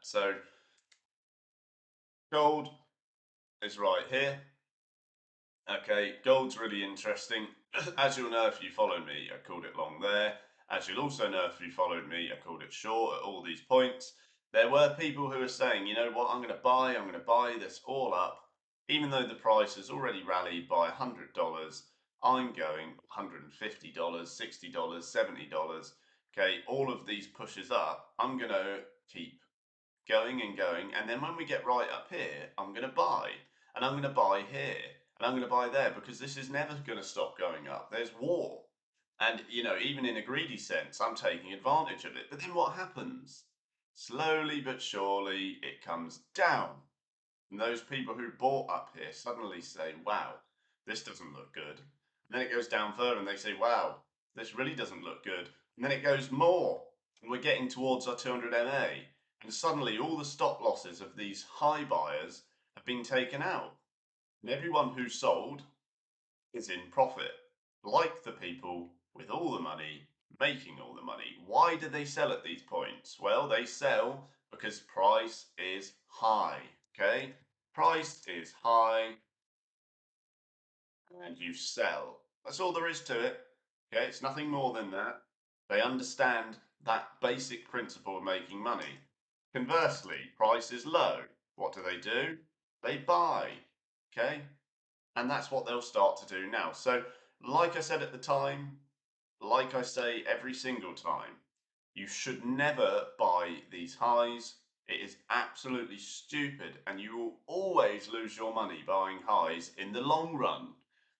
So gold is right here. Okay, gold's really interesting. As you'll know if you followed me, I called it long there. As you'll also know if you followed me, I called it short at all these points. There were people who were saying, you know what, I'm going to buy this all up. Even though the price has already rallied by $100, I'm going $150, $60, $70. Okay, all of these pushes up, I'm going to keep going and going. And then when we get right up here, I'm going to buy. And I'm going to buy here. And I'm going to buy there because this is never going to stop going up. There's war. And, you know, even in a greedy sense, I'm taking advantage of it. But then what happens? Slowly but surely, it comes down. And those people who bought up here suddenly say, wow, this doesn't look good. And then it goes down further and they say, wow, this really doesn't look good. And then it goes more. And we're getting towards our 200 MA. And suddenly all the stop losses of these high buyers have been taken out. And everyone who sold is in profit, like the people with all the money making all the money. Why do they sell at these points? Well, they sell because price is high, okay? Price is high and you sell. That's all there is to it, okay? It's nothing more than that. They understand that basic principle of making money. Conversely, price is low. What do? They buy, okay? And that's what they'll start to do now. So, like I said at the time, like I say every single time, you should never buy these highs. It is absolutely stupid, and you will always lose your money buying highs in the long run.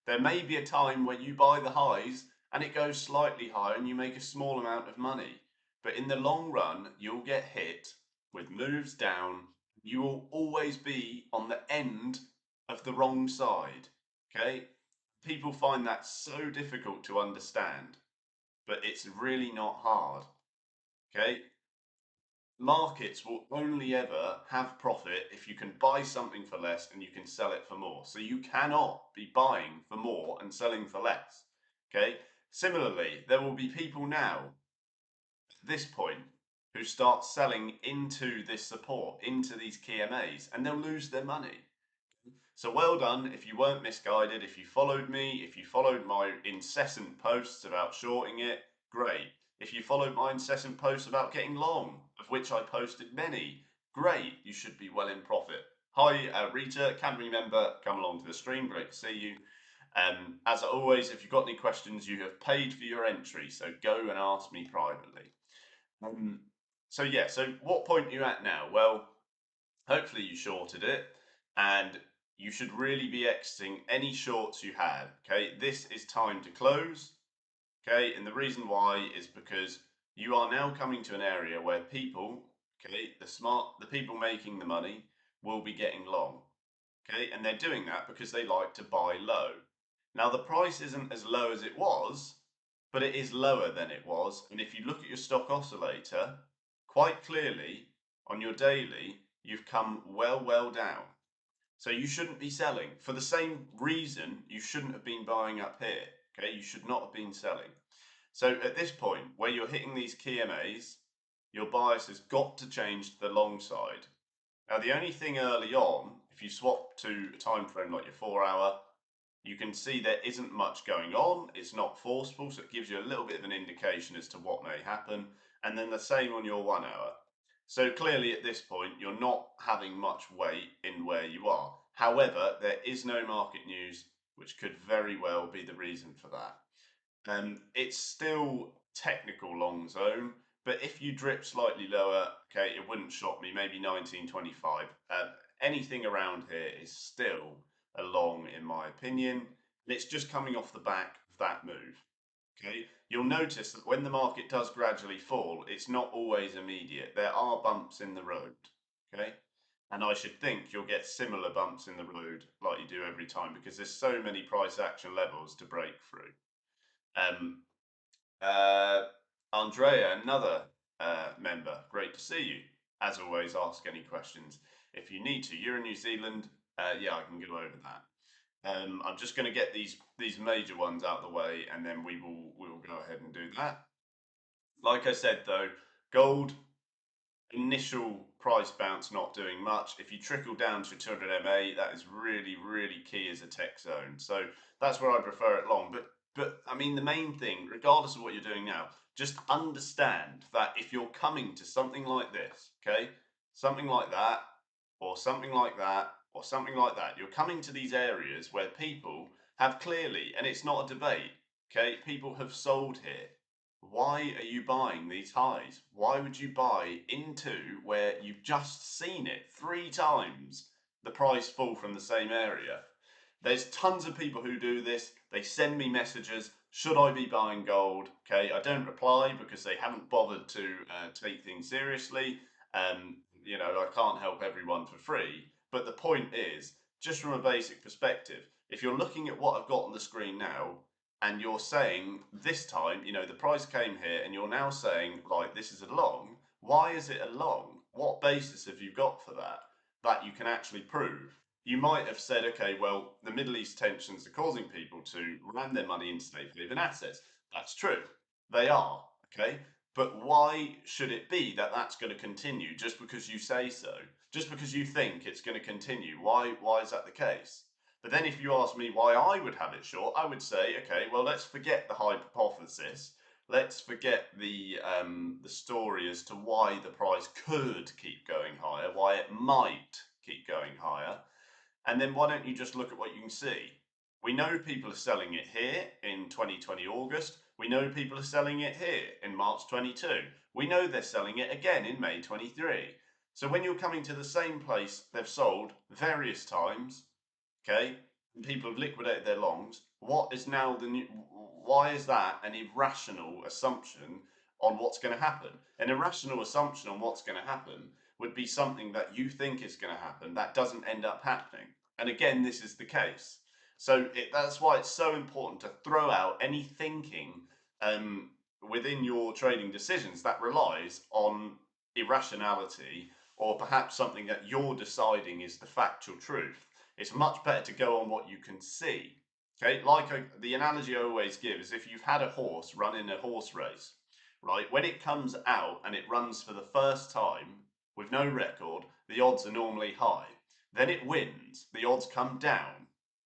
There may be a time where you buy the highs and it goes slightly higher and you make a small amount of money. But in the long run, you'll get hit with moves down. You will always be on the end of the wrong side. Okay? People find that so difficult to understand, but it's really not hard. Okay? Markets will only ever have profit if you can buy something for less and you can sell it for more. So you cannot be buying for more and selling for less. Okay? Similarly, there will be people now at this point who start selling into this support, into these key MAs, and they'll lose their money. So well done if you weren't misguided, if you followed me, if you followed my incessant posts about shorting it, great. If you followed my incessant posts about getting long, of which I posted many, great, you should be well in profit. Hi, Rita, Cadbury member, come along to the stream, great to see you. As always, if you've got any questions, you have paid for your entry, so go and ask me privately. So yeah, so what point are you at now? Well, hopefully you shorted it, and you should really be exiting any shorts you had. Okay, this is time to close. Okay, and the reason why is because you are now coming to an area where people, okay, the people making the money will be getting long. Okay, and they're doing that because they like to buy low. Now the price isn't as low as it was, but it is lower than it was. And if you look at your stock oscillator, quite clearly on your daily, you've come well down. So you shouldn't be selling. For the same reason, you shouldn't have been buying up here. Okay, you should not have been selling. So at this point, where you're hitting these key MAs, your bias has got to change to the long side. Now, the only thing early on, if you swap to a time frame like your 4 hour, you can see there isn't much going on. It's not forceful, so it gives you a little bit of an indication as to what may happen. And then the same on your 1 hour. So clearly at this point, you're not having much weight in where you are. However, there is no market news, which could very well be the reason for that. It's still technical long zone, but if you drip slightly lower, okay, it wouldn't shock me, maybe 1925. Anything around here is still a long, in my opinion. And it's just coming off the back of that move. Okay, you'll notice that when the market does gradually fall, it's not always immediate. There are bumps in the road. Okay, and I should think you'll get similar bumps in the road like you do every time because there's so many price action levels to break through. Um, Andrea, another member, great to see you. As always, ask any questions if you need to. You're in New Zealand, yeah, I can go over that. I'm just going to get these major ones out of the way, and then we will go ahead and do that. Like I said, though, gold initial price bounce not doing much. If you trickle down to 200 MA, that is really, really key as a tech zone. So that's where I prefer it long. But I mean, the main thing, regardless of what you're doing now, just understand that if you're coming to something like this, okay, something like that, or something like that, or something like that, you're coming to these areas where people have clearly, and it's not a debate, okay, people have sold here. Why are you buying these highs? Why would you buy into where you've just seen it 3 times the price fall from the same area? There's tons of people who do this. They send me messages. Should I be buying gold? Okay, I don't reply because they haven't bothered to take things seriously. I can't help everyone for free. But the point is, just from a basic perspective, if you're looking at what I've got on the screen now, and you're saying this time, the price came here, and you're now saying, right, this is a long. Why is it a long? What basis have you got for that you can actually prove? You might have said, okay, well, the Middle East tensions are causing people to ram their money into safe haven assets. That's true. They are, okay? But why should it be that that's going to continue just because you say so? Just because you think it's going to continue? Why is that the case? But then if you ask me why I would have it short, I would say, okay, well, let's forget the hypothesis. Let's forget the story as to why the price could keep going higher, why it might keep going higher. And then why don't you just look at what you can see? We know people are selling it here in 2020 August. We know people are selling it here in March 22. We know they're selling it again in May 23. So when you're coming to the same place they've sold various times, okay, and people have liquidated their longs, what is now the new? Why is that an irrational assumption on what's going to happen? An irrational assumption on what's going to happen would be something that you think is going to happen that doesn't end up happening. And again, this is the case. So that's why it's so important to throw out any thinking um, within your trading decisions that relies on irrationality or perhaps something that you're deciding is the factual truth. It's much better to go on what you can see. Okay, the analogy I always give is if you've had a horse run in a horse race, right? When it comes out and it runs for the first time with no record, the odds are normally high. Then it wins, the odds come down.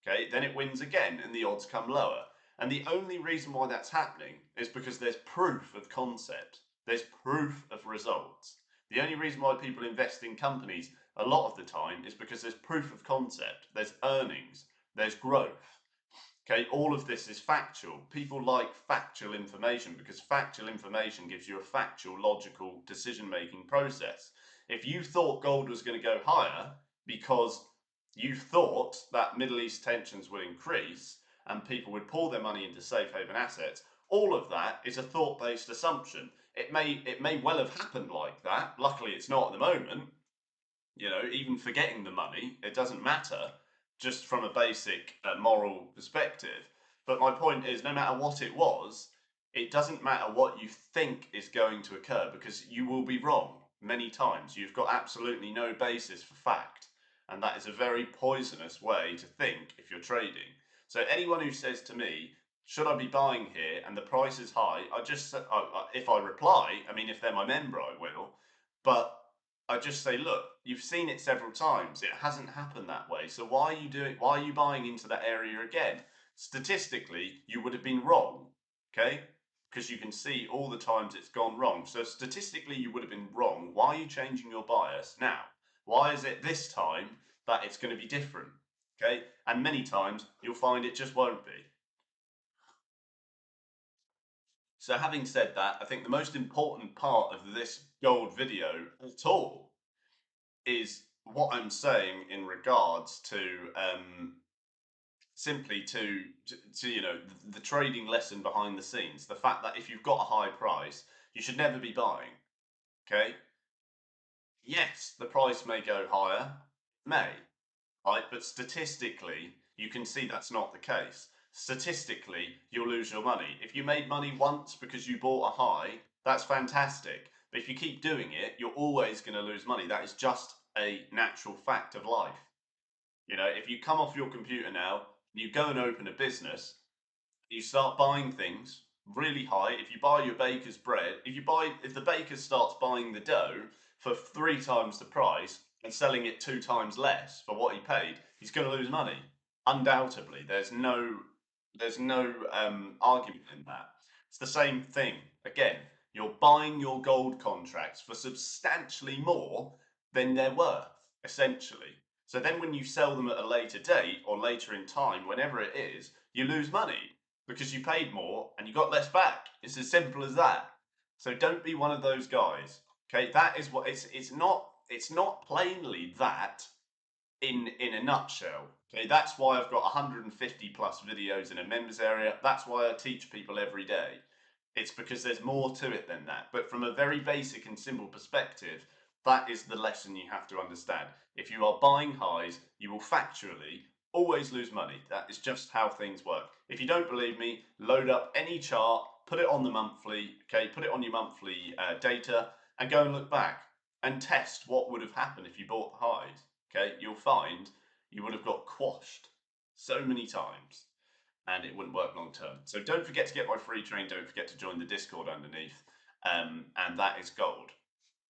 Okay, then it wins again and the odds come lower. And the only reason why that's happening is because there's proof of concept, there's proof of results. The only reason why people invest in companies a lot of the time is because there's proof of concept, there's earnings, there's growth. Okay, all of this is factual. People like factual information because factual information gives you a factual, logical decision-making process. If you thought gold was going to go higher because you thought that Middle East tensions would increase and people would pour their money into safe haven assets, all of that is a thought-based assumption. It may well have happened like that. Luckily, it's not at the moment. Even forgetting the money, it doesn't matter just from a basic moral perspective. But my point is, no matter what it was, it doesn't matter what you think is going to occur because you will be wrong many times. You've got absolutely no basis for fact. And that is a very poisonous way to think if you're trading. So anyone who says to me, should I be buying here and the price is high, if I reply, I mean, if they're my member, I will. But I just say, look, you've seen it several times. It hasn't happened that way. So why are you buying into that area again? Statistically, you would have been wrong, okay? Because you can see all the times it's gone wrong. So statistically, you would have been wrong. Why are you changing your bias now? Why is it this time that it's going to be different? Okay? And many times you'll find it just won't be. So having said that, I think the most important part of this gold video at all is what I'm saying in regards to simply to the trading lesson behind the scenes. The fact that if you've got a high price, you should never be buying. Okay? Yes, the price may go higher, may, right? But statistically, you can see that's not the case. Statistically, you'll lose your money. If you made money once because you bought a high, that's fantastic. But if you keep doing it, you're always going to lose money. That is just a natural fact of life. If you come off your computer now, you go and open a business, you start buying things really high. If you buy your baker's bread, if the baker starts buying the dough for 3 times the price and selling it 2 times less for what he paid, he's going to lose money. Undoubtedly, there's no argument in that. It's the same thing. Again, you're buying your gold contracts for substantially more than they're worth, essentially. So then when you sell them at a later date or later in time, whenever it is, you lose money because you paid more and you got less back. It's as simple as that. So don't be one of those guys. Okay, that is what it's not plainly that in a nutshell. Okay, that's why I've got 150 plus videos in a members area. That's why I teach people every day. It's because there's more to it than that. But from a very basic and simple perspective, that is the lesson you have to understand. If you are buying highs, you will factually always lose money. That is just how things work. If you don't believe me, load up any chart, put it on the monthly, okay, put it on your monthly data, and go and look back and test what would have happened if you bought the highs. Okay, you'll find you would have got quashed so many times and it wouldn't work long term. So don't forget to get my free training. Don't forget to join the Discord underneath. And that is gold.